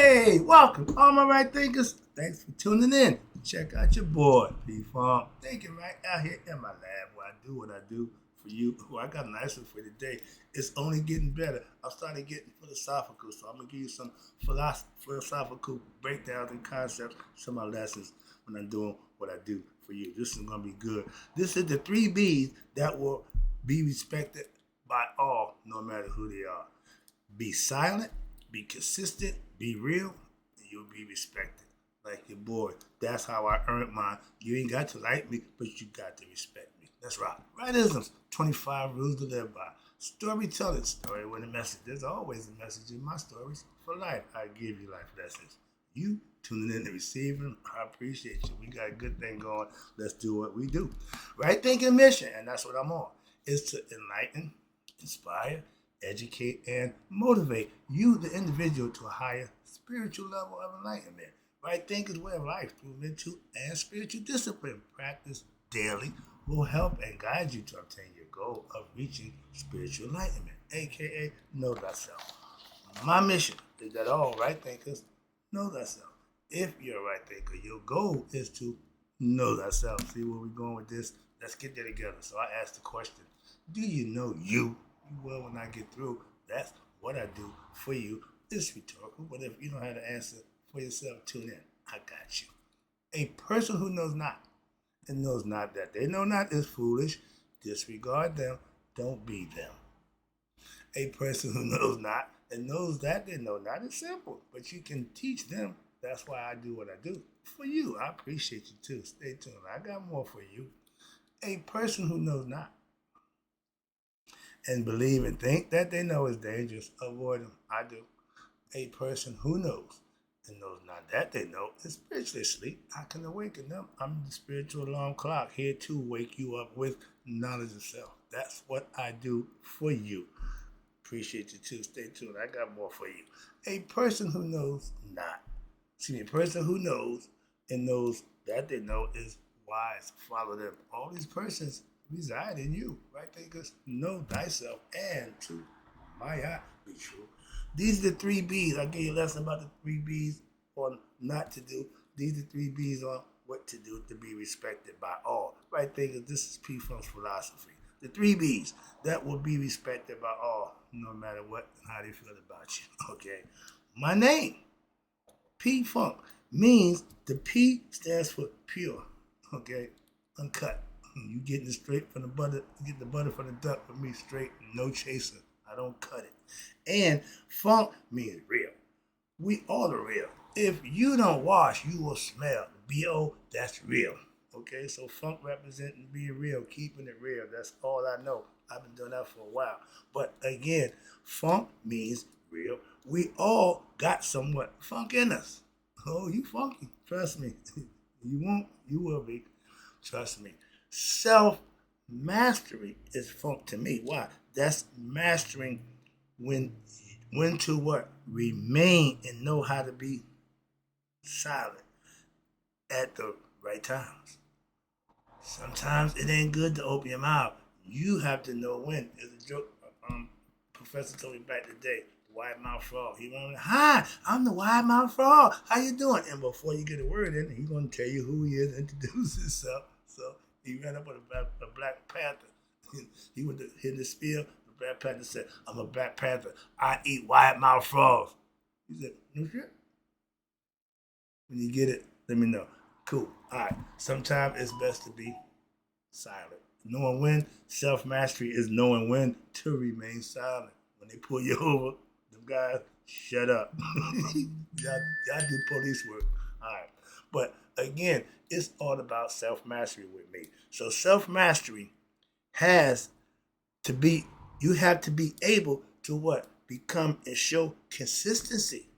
Hey, welcome, all my right thinkers. Thanks for tuning in. Check out your boy, P-Funk. Thinking right out here in my lab where I do what I do for you. Oh, I got a nice one for you today. It's only getting better. I started getting philosophical, so I'm going to give you some philosophical breakdowns and concepts, some of my lessons when I'm doing what I do for you. This is going to be good. This is the three B's that will be respected by all, no matter who they are. Be silent, be consistent, be real, and you'll be respected. Like your boy. That's how I earned mine. You ain't got to like me, but you got to respect me. That's right. Rightisms, 25 rules to live by. Storytelling, story with a message. There's always a message in my stories. For life, I give you life lessons. You tuning in and receiving, I appreciate you. We got a good thing going. Let's do what we do. Right thinking mission, and that's what I'm on, is to enlighten, inspire, educate, and motivate you, the individual, to a higher spiritual level of enlightenment. Right thinkers way of life through mental and spiritual discipline. Practice daily will help and guide you to obtain your goal of reaching spiritual enlightenment, aka know thyself. My mission is that all right thinkers know thyself. If you're a right thinker, your goal is to know thyself. See where we're going with this? Let's get there together. So I asked the question, do you know you? You will when I get through. That's what I do for you. It's rhetorical, but if you don't have the answer for yourself, tune in. I got you. A person who knows not and knows not that they know not is foolish. Disregard them. Don't be them. A person who knows not and knows that they know not is simple, but you can teach them. That's why I do what I do. For you, I appreciate you too. Stay tuned. I got more for you. A person who knows not and believe and think that they know is dangerous, avoid them. I do. A person who knows and knows not that they know is spiritually asleep. I can awaken them. I'm the spiritual alarm clock here to wake you up with knowledge of self. That's what I do for you. Appreciate you too. Stay tuned. I got more for you. A person who knows not. See, a person who knows and knows that they know is wise. Follow them. All these persons reside in you, right thinkers? Know thyself and to my eye be true. These are the three B's. I gave you a lesson about the three B's on not to do. These are the three B's on what to do to be respected by all. Right thinkers, this is P Funk's philosophy. The three B's that will be respected by all, no matter what and how they feel about you. Okay. My name, P Funk, means the P stands for pure. Okay. Uncut. You getting it straight from the butter. You get the butter from the duck with me straight, no chaser. I don't cut it. And funk means real. We all are real. If you don't wash, you will smell. B.O., that's real. Okay, so funk representing being real, keeping it real. That's all I know. I've been doing that for a while. But again, funk means real. We all got somewhat funk in us. Oh, you funky. Trust me. You won't, you will be. Trust me. Self-mastery is funk to me. Why? That's mastering when to what? Remain and know how to be silent at the right times. Sometimes it ain't good to open your mouth. You have to know when. There's a joke professor told me back today, the wide mouth frog. He went, hi, I'm the wide mouth frog. How you doing? And before you get a word in, he's gonna tell you who he is, introduce himself. So he ran up with a Black Panther. He went to hit the spiel. The Black Panther said, I'm a Black Panther. I eat wide mouth frogs. He said, no shit. When you get it, let me know. Cool. All right. Sometimes it's best to be silent. Knowing when, self-mastery is knowing when to remain silent. When they pull you over, them guys, shut up. y'all do police work. All right. But again, it's all about self-mastery with me. So self-mastery has to be, you have to be able to what? Become and show consistency.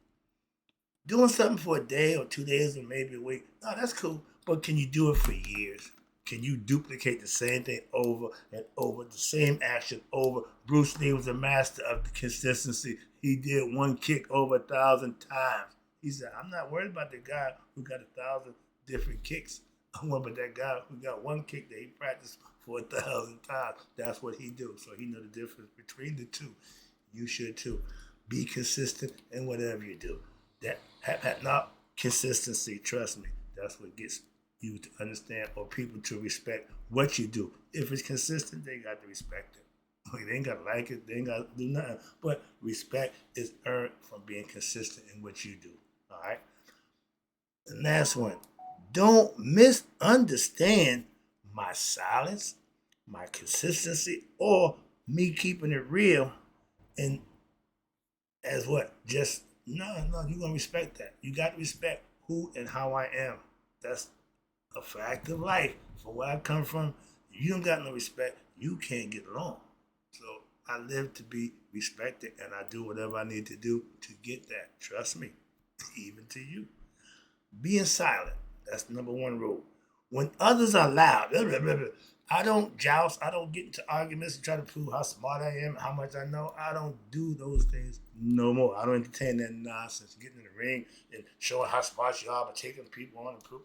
Doing something for a day or 2 days or maybe a week, no, that's cool. But can you do it for years? Can you duplicate the same thing over and over, the same action over? Bruce Lee was a master of the consistency. He did one kick over 1,000 times. He said, I'm not worried about the guy who got 1,000 different kicks. I'm worried about that guy who got one kick that he practiced for 1,000 times. That's what he do. So he know the difference between the two. You should too. Be consistent in whatever you do. That have not consistency. Trust me, that's what gets you to understand or people to respect what you do. If it's consistent, they got to respect it. Like, they ain't got to like it. They ain't got to do nothing. But respect is earned from being consistent in what you do. All right. The last one. Don't misunderstand my silence, my consistency, or me keeping it real and as what? Just no, you're gonna respect that. You got to respect who and how I am. That's a fact of life. For where I come from, you don't got no respect, you can't get along. So I live to be respected and I do whatever I need to do to get that. Trust me, even to you. Being silent. That's the number one rule. When others are loud, blah, blah, blah, blah, I don't joust. I don't get into arguments and try to prove how smart I am, how much I know. I don't do those things no more. I don't entertain that nonsense. Getting in the ring and showing how smart you are, but taking people on and prove.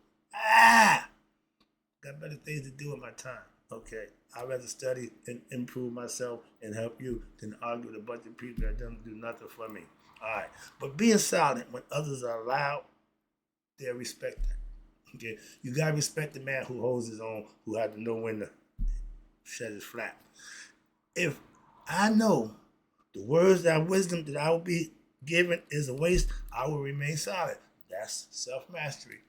Got better things to do with my time. Okay, I'd rather study and improve myself and help you than argue with a bunch of people that don't do nothing for me. All right, but being silent when others are loud, they'll respect that. Okay, you gotta respect the man who holds his own, who has to know when to shut his flap. If I know the words that wisdom that I will be given is a waste, I will remain silent. That's self mastery.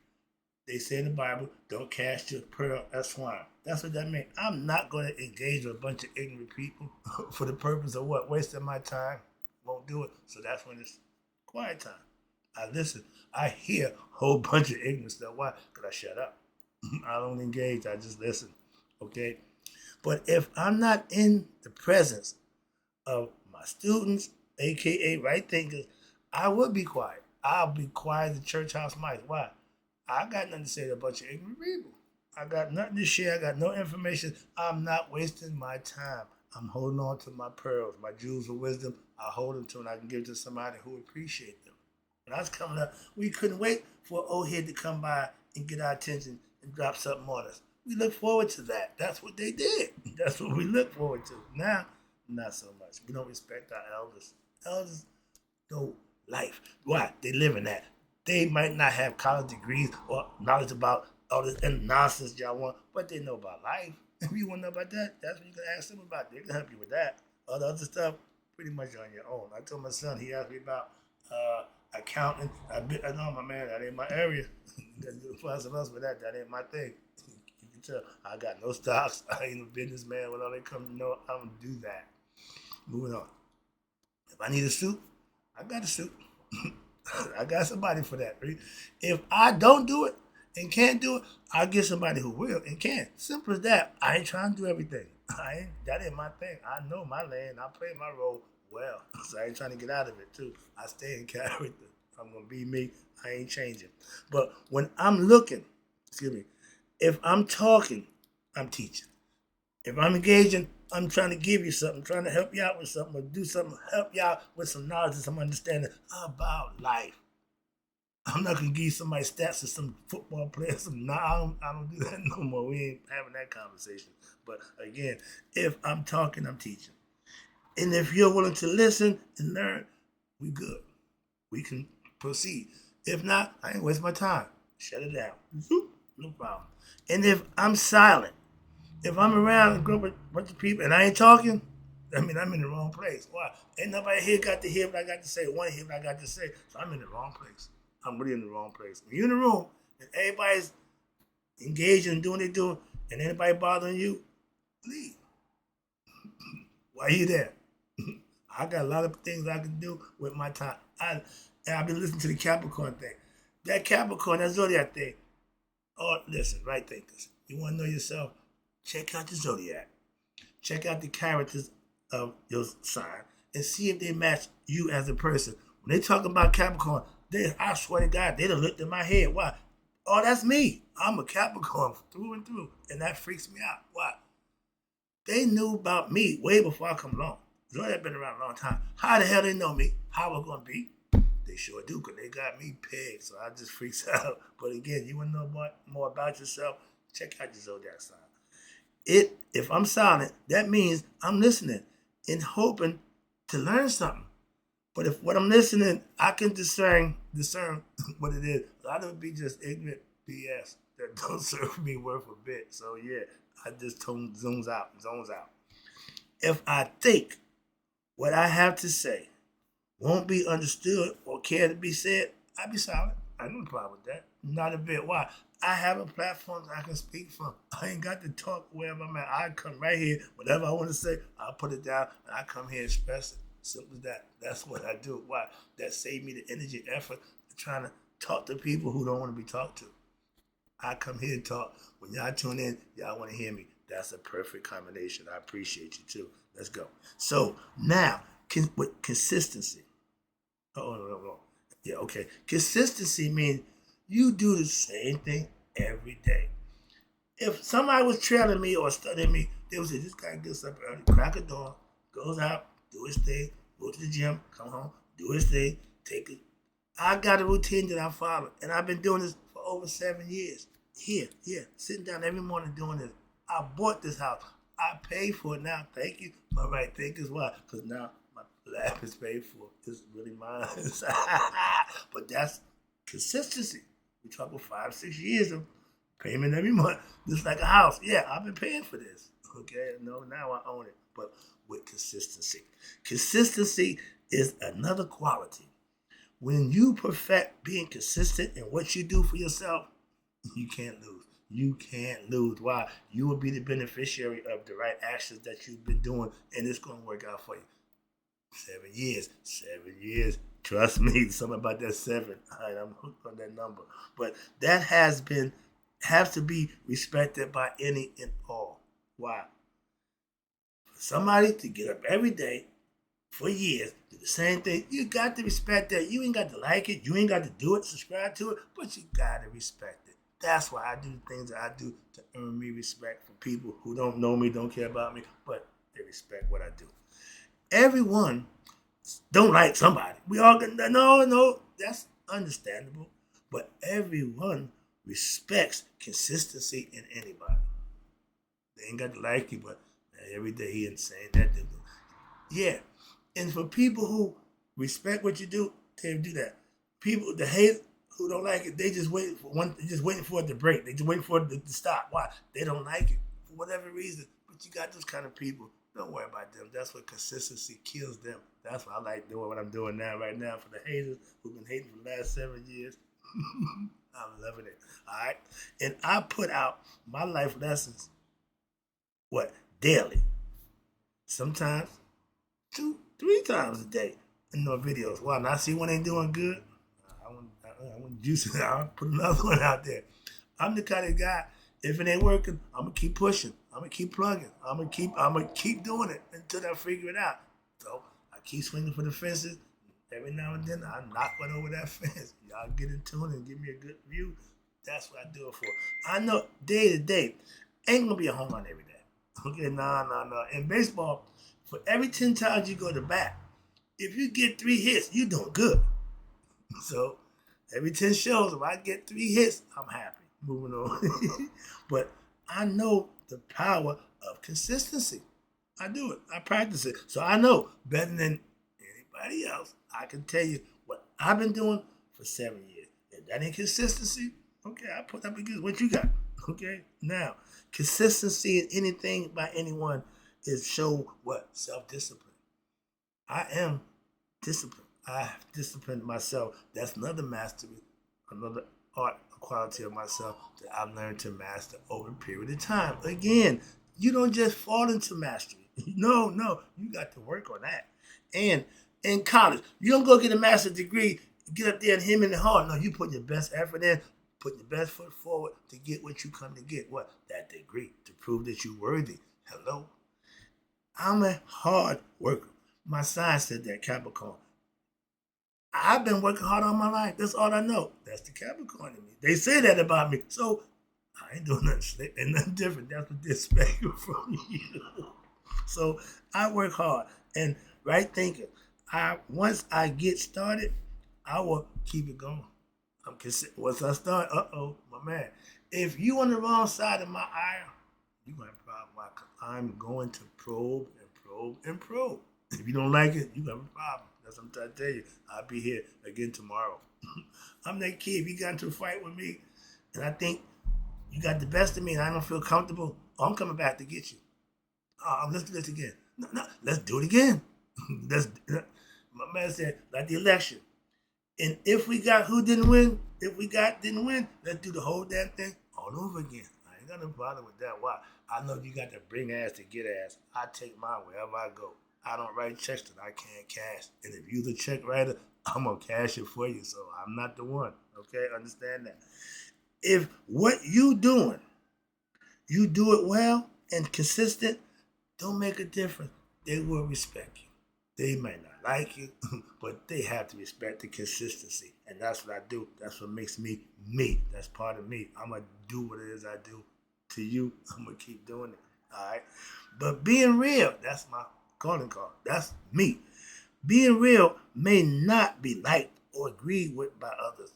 They say in the Bible, don't cast your pearl as swine. That's what that means. I'm not going to engage with a bunch of ignorant people for the purpose of what? Wasting my time. Won't do it. So that's when it's quiet time. I listen. I hear a whole bunch of ignorant stuff. Why? Because I shut up. I don't engage. I just listen. Okay? But if I'm not in the presence of my students, aka right thinkers, I would be quiet. I'll be quiet as a church house mice. Why? I got nothing to say to a bunch of ignorant people. I got nothing to share. I got no information. I'm not wasting my time. I'm holding on to my pearls, my jewels of wisdom. I hold them to and I can give to somebody who appreciates them. When I was coming up, we couldn't wait for an old head to come by and get our attention and drop something on us. We look forward to that. That's what they did. That's what we look forward to. Now, not so much. We don't respect our elders. Elders know life. Why? They live in that. They might not have college degrees or knowledge about all this nonsense y'all want, but they know about life. If you want to know about that, that's what you can ask them about. They can help you with that. All the other stuff, pretty much on your own. I told my son, he asked me about accounting. I know, my man, that ain't my area. You got to do something else with that. That ain't my thing. You can tell. I got no stocks. I ain't a businessman. When all they come to know, I don't do that. Moving on. If I need a suit, I got a suit. I got somebody for that. Right? If I don't do it and can't do it, I'll get somebody who will and can. Simple as that. I ain't trying to do everything. That ain't my thing. I know my lane. I play my role well. So I ain't trying to get out of it too. I stay in character. I'm gonna be me. I ain't changing. But when I'm looking, excuse me, if I'm talking, I'm teaching. If I'm engaging, I'm trying to give you something, trying to help you out with something, or do something, help you out with some knowledge and some understanding about life. I'm not gonna give you somebody stats of some football player. I don't do that no more. We ain't having that conversation. But again, if I'm talking, I'm teaching. And if you're willing to listen and learn, we good. We can proceed. If not, I ain't waste my time. Shut it down. No problem. And if I'm silent, if I'm around a group of bunch of people and I ain't talking, I mean, I'm in the wrong place. Why? Ain't nobody here got to hear what I got to say, want to hear what I got to say. So I'm in the wrong place. I'm really in the wrong place. When you're in the room and everybody's engaged and doing what they're doing and anybody bothering you, leave. Why are you there? I got a lot of things I can do with my time. I've been listening to the Capricorn thing. That Capricorn, that Zodiac thing. Oh, listen, right thinkers. You want to know yourself? Check out the Zodiac. Check out the characters of your sign and see if they match you as a person. When they talk about Capricorn, I swear to God, they done looked in my head. Why? Oh, that's me. I'm a Capricorn through and through. And that freaks me out. Why? They knew about me way before I come along. Zodiac been around a long time. How the hell they know me? How I'm going to be? They sure do, because they got me pegged. So I just freaks out. But again, you want to know more about yourself? Check out your Zodiac sign. If I'm silent, that means I'm listening and hoping to learn something. But if what I'm listening, I can discern what it is. A lot of it be just ignorant BS that don't serve me worth a bit. So yeah, I just zones out. If I think what I have to say won't be understood or care to be said, I be silent. I have no problem with that. Not a bit. Why? I have a platform that I can speak from. I ain't got to talk wherever I'm at. I come right here. Whatever I want to say, I'll put it down and I come here and express it. Simple as that. That's what I do. Why? That saved me the energy, effort of trying to talk to people who don't want to be talked to. I come here and talk. When y'all tune in, y'all want to hear me. That's a perfect combination. I appreciate you too. Let's go. So now, with consistency. Oh, no. Yeah, okay. Consistency means you do the same thing every day. If somebody was trailing me or studying me, they would say, this guy gets up early, crack a door, goes out, do his thing, go to the gym, come home, do his thing, take it. I got a routine that I follow, and I've been doing this for over 7 years. Here, sitting down every morning doing this. I bought this house. I paid for it now. Thank you. My right thing is why? Because now my lab is paid for. It's really mine. But that's consistency. We talk about 5-6 years of payment every month. Just like a house. Yeah, I've been paying for this. Okay, no, now I own it. But with consistency. Consistency is another quality. When you perfect being consistent in what you do for yourself, you can't lose. You can't lose. Why? You will be the beneficiary of the right actions that you've been doing, and it's going to work out for you. 7 years. 7 years. Trust me, something about that 7. All right, I'm hooked on that number. But that has to be respected by any and all. Why? For somebody to get up every day for years, do the same thing, you got to respect that. You ain't got to like it, you ain't got to do it, subscribe to it, but you got to respect it. That's why I do the things that I do to earn me respect from people who don't know me, don't care about me, but they respect what I do. Everyone don't like somebody. We all get, no, that's understandable. But everyone respects consistency in anybody. They ain't got to like you, but every day he ain't saying that. Yeah. And for people who respect what you do, they do that. People, the hate who don't like it, they just waiting for it to break. They just waiting for it to stop. Why? They don't like it for whatever reason. But you got those kind of people. Don't worry about them. That's what consistency kills them. That's why I like doing what I'm doing right now for the haters who've been hating for the last 7 years. I'm loving it. All right. And I put out my life lessons, daily. Sometimes 2-3 times a day in no videos. Why? Now see one ain't doing good. I want to juice it. I'll put another one out there. I'm the kind of guy. If it ain't working, I'm gonna keep pushing. I'm gonna keep plugging. I'm gonna keep doing it until I figure it out. So I keep swinging for the fences. Every now and then I knock one over that fence. Y'all get in tune and give me a good view. That's what I do it for. I know day to day ain't gonna be a home run every day. Okay, no. In baseball, for every 10 times you go to bat, if you get 3 hits, you're doing good. So every 10 shows, if I get 3 hits, I'm happy. Moving on. But I know the power of consistency. I do it. I practice it. So I know better than anybody else. I can tell you what I've been doing for 7 years. If that ain't consistency, okay, I put up against what you got. Okay? Now, consistency in anything by anyone is show what? Self-discipline. I am disciplined. I have disciplined myself. That's another mastery, another art, a quality of myself that I've learned to master over a period of time. Again, you don't just fall into mastery. No, you got to work on that. And in college, you don't go get a master's degree, get up there and him in the heart. No, you put your best effort in, put your best foot forward to get what you come to get. What? That degree, to prove that you're worthy. Hello? I'm a hard worker. My sign said that, Capricorn. I've been working hard all my life. That's all I know. That's the Capricorn in me. They say that about me. So I ain't doing nothing slick and nothing different. That's what they're expecting from you. So I work hard. And right thinking, once I get started, I will keep it going. Once I start, my man. If you on the wrong side of my eye, you're going to have a problem. I'm going to probe and probe and probe. If you don't like it, you have a problem. That's what I'm trying to tell you. I'll be here again tomorrow. I'm that kid. If you got into a fight with me, and I think you got the best of me, and I don't feel comfortable, I'm coming back to get you. Let's do this again. No, let's do it again. My man said, like the election. And if we got who didn't win, didn't win, let's do the whole damn thing all over again. I ain't got no problem with that. Why? I know you got to bring ass to get ass. I take mine wherever I go. I don't write checks that I can't cash. And if you the check writer, I'm going to cash it for you. So I'm not the one. Okay? Understand that. If what you doing, you do it well and consistent, don't make a difference. They will respect you. They might not like you, but they have to respect the consistency. And that's what I do. That's what makes me me. That's part of me. I'm going to do what it is I do to you. I'm going to keep doing it. All right? But being real, that's my calling card. That's me. Being real may not be liked or agreed with by others,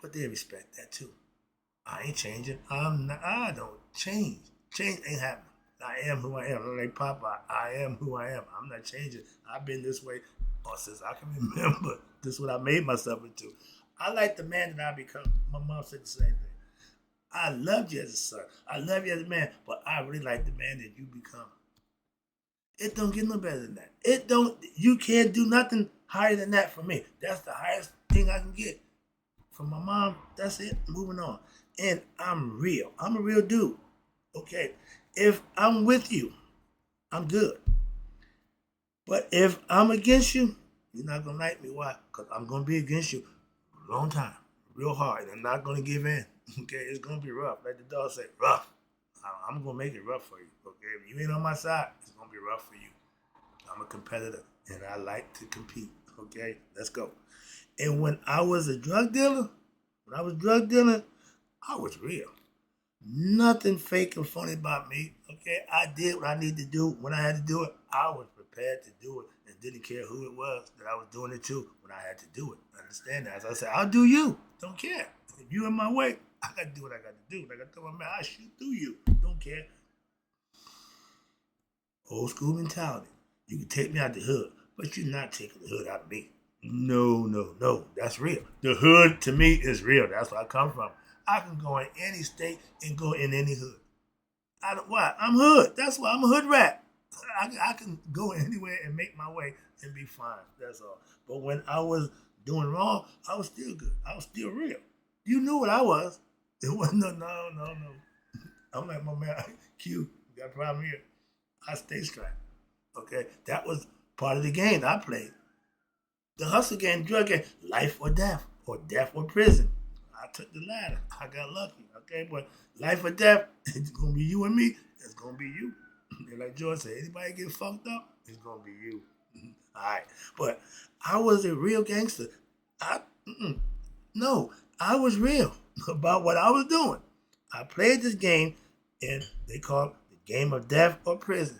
but they respect that too. I ain't changing. I don't change. Change ain't happening. I am who I am. I'm like Popeye. I am who I am. I'm not changing. I've been this way since I can remember. This is what I made myself into. I like the man that I become. My mom said the same thing. I loved you as a son. I love you as a man, but I really like the man that you become. It don't get no better than that. You can't do nothing higher than that for me. That's the highest thing I can get. From my mom, that's it. Moving on. And I'm real. I'm a real dude. Okay. If I'm with you, I'm good. But if I'm against you, you're not going to like me. Why? Because I'm going to be against you a long time, real hard. And I'm not going to give in. Okay? It's going to be rough. Like the dog said, rough. I'm going to make it rough for you. Okay? If you ain't on my side, it's going to be rough for you. I'm a competitor, and I like to compete. Okay? Let's go. And when I was a drug dealer, I was real. Nothing fake and funny about me. Okay, I did what I needed to do when I had to do it. I was prepared to do it and didn't care who it was that I was doing it to when I had to do it. Understand that? As I said, I'll do you. Don't care. If you in my way, I got to do what I got to do. Like I told my man, I shoot through you. Don't care. Old school mentality. You can take me out the hood, but you're not taking the hood out of me. No. That's real. The hood to me is real. That's where I come from. I can go in any state and go in any hood. Why? I'm hood. That's why I'm a hood rat. I can go anywhere and make my way and be fine. That's all. But when I was doing wrong, I was still good. I was still real. You knew what I was. It wasn't no. I'm like, my man, Q, you got a problem here. I stay strapped. Okay? That was part of the game I played. The hustle game, drug game, life or death or prison. I took the latter. I got lucky. Okay, but life or death, it's gonna be you and me. It's gonna be you. And like George said, anybody get fucked up, it's gonna be you. All right, but I was a real gangster. No, I was real about what I was doing. I played this game, and they call it the game of death or prison.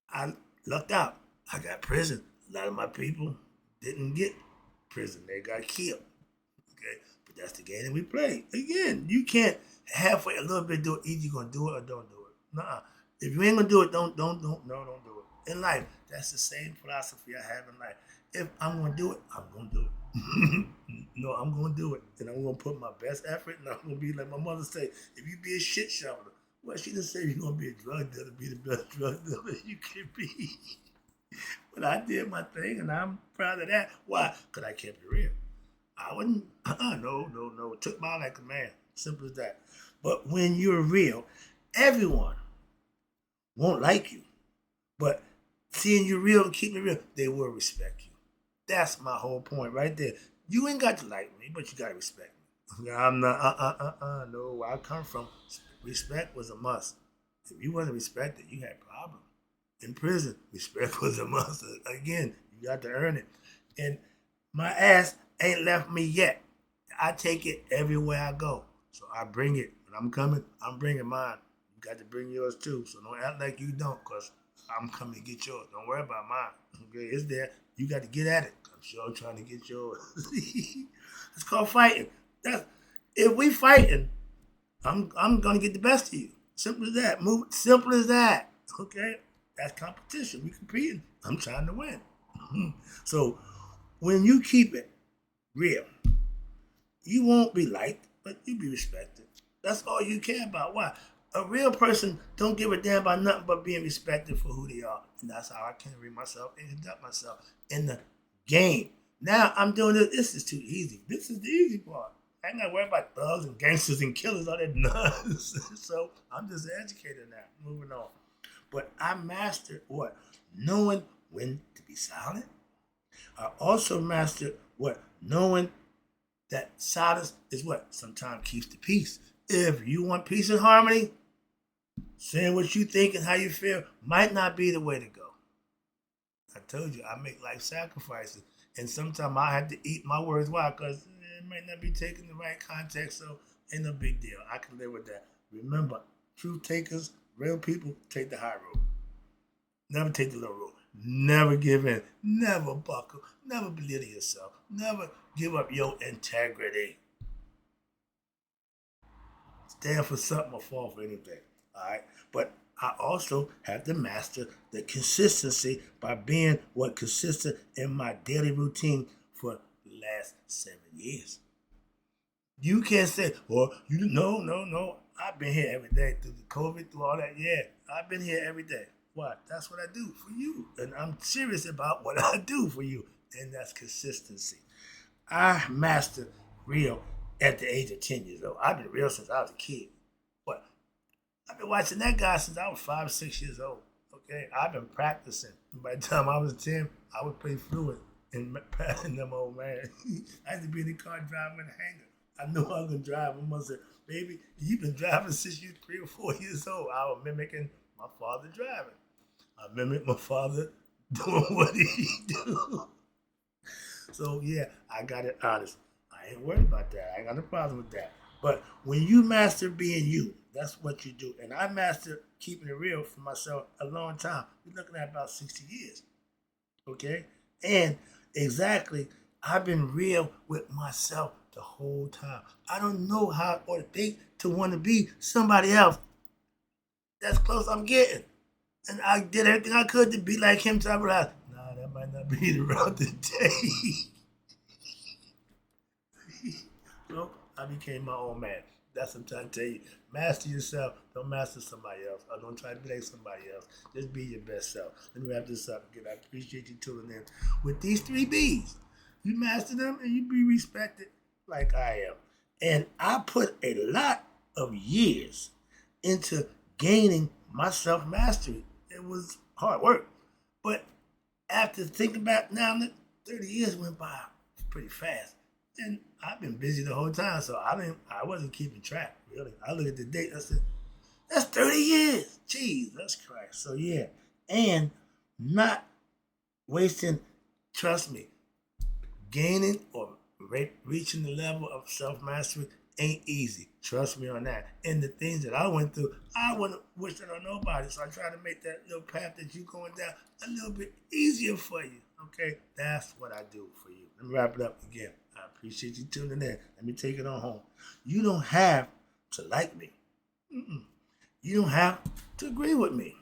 I lucked out. I got prison. A lot of my people didn't get prison. They got killed. Okay, but that's the game that we play. Again, you can't halfway a little bit do it. Either you're gonna do it or don't do it. Nuh-uh. If you ain't gonna do it, don't do it. In life, that's the same philosophy I have in life. If I'm gonna do it, I'm gonna do it. No, I'm gonna do it, and I'm gonna put my best effort. And I'm gonna be like my mother said: if you be a shit shoveler, well, she didn't say you're gonna be a drug dealer, be the best drug dealer you can be. But I did my thing, and I'm proud of that. Why? Because I kept it real. I wouldn't, no. It took mine like a man. Simple as that. But when you're real, everyone won't like you. But seeing you real and keeping it real, they will respect you. That's my whole point right there. You ain't got to like me, but you got to respect me. I'm not, no, where I come from, respect was a must. If you wasn't respected, you had problems. In prison, respect was a must. Again, you got to earn it. And my ass ain't left me yet. I take it everywhere I go. So I bring it. When I'm coming, I'm bringing mine. You got to bring yours too. So don't act like you don't, because I'm coming to get yours. Don't worry about mine. Okay, it's there. You got to get at it. I'm sure I'm trying to get yours. It's called fighting. If we fighting, I'm going to get the best of you. Simple as that. Simple as that. Okay? That's competition. We competing. I'm trying to win. So when you keep it real, you won't be liked, but you be respected. That's all you care about. Why? A real person don't give a damn about nothing but being respected for who they are. And that's how I carry myself and conduct myself in the game. Now I'm doing this. This is too easy. This is the easy part. I ain't gotta worry about thugs and gangsters and killers, all that nonsense. So I'm just an educator now. Moving on. But I mastered what? Knowing when to be silent. I also mastered what? Knowing that silence is what? Sometimes keeps the peace. If you want peace and harmony, saying what you think and how you feel might not be the way to go. I told you, I make life sacrifices. And sometimes I have to eat my words. Why? Because it might not be taken in the right context, so ain't no big deal. I can live with that. Remember, truth takers, real people, take the high road. Never take the low road. Never give in. Never buckle. Never belittle yourself. Never give up your integrity. Stand for something or fall for anything. All right. But I also have to master the consistency by being what consistent in my daily routine for the last 7 years. You can't say, well, you no. I've been here every day through the COVID, through all that. Yeah, I've been here every day. Why? That's what I do for you. And I'm serious about what I do for you. And that's consistency. I mastered real at the age of 10 years old. I've been real since I was a kid. But I've been watching that guy since I was 5, 6 years old. Okay, I've been practicing. By the time I was 10, I was pretty fluent in passing them old man. I had to be in the car driving in the hangar. I knew I was gonna drive. My mother said, "Baby, you've been driving since you were 3 or 4 years old." I was mimicking my father driving. I mimicked my father doing what he do. So yeah, I got it honest. I ain't worried about that. I ain't got no problem with that. But when you master being you, that's what you do. And I mastered keeping it real for myself a long time. We're looking at about 60 years. Okay? And exactly, I've been real with myself the whole time. I don't know how or think to want to be somebody else. That's close I'm getting. And I did everything I could to be like him to I realized, nah, that might not be the route today. So I became my own man. That's what I'm trying to tell you. Master yourself. Don't master somebody else. Or don't try to be like somebody else. Just be your best self. Let me wrap this up again. I appreciate you tuning in. With these 3 B's, you master them and you be respected like I am. And I put a lot of years into gaining my self mastery. It was hard work. But after thinking about now, 30 years went by pretty fast. And I've been busy the whole time, so I wasn't keeping track, really. I look at the date, I said, that's 30 years. Jesus Christ. So yeah. And not wasting, trust me, gaining or reaching the level of self-mastery ain't easy. Trust me on that. And the things that I went through, I wouldn't wish that on nobody. So I try to make that little path that you're going down a little bit easier for you. Okay? That's what I do for you. Let me wrap it up again. I appreciate you tuning in. Let me take it on home. You don't have to like me. You don't have to agree with me.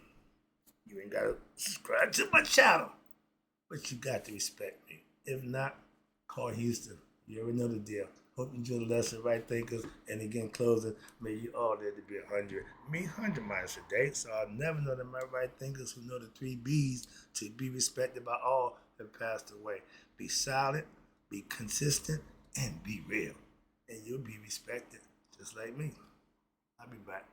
You ain't got to subscribe to my channel. But you got to respect me. If not, call Houston. You already know the deal. Hope you enjoy the lesson, right thinkers. And again, closing, may you all live to be 100. Me, 100 miles a day. So I'll never know that my right thinkers who know the 3 B's to be respected by all have passed away. Be silent, be consistent, and be real. And you'll be respected, just like me. I'll be back.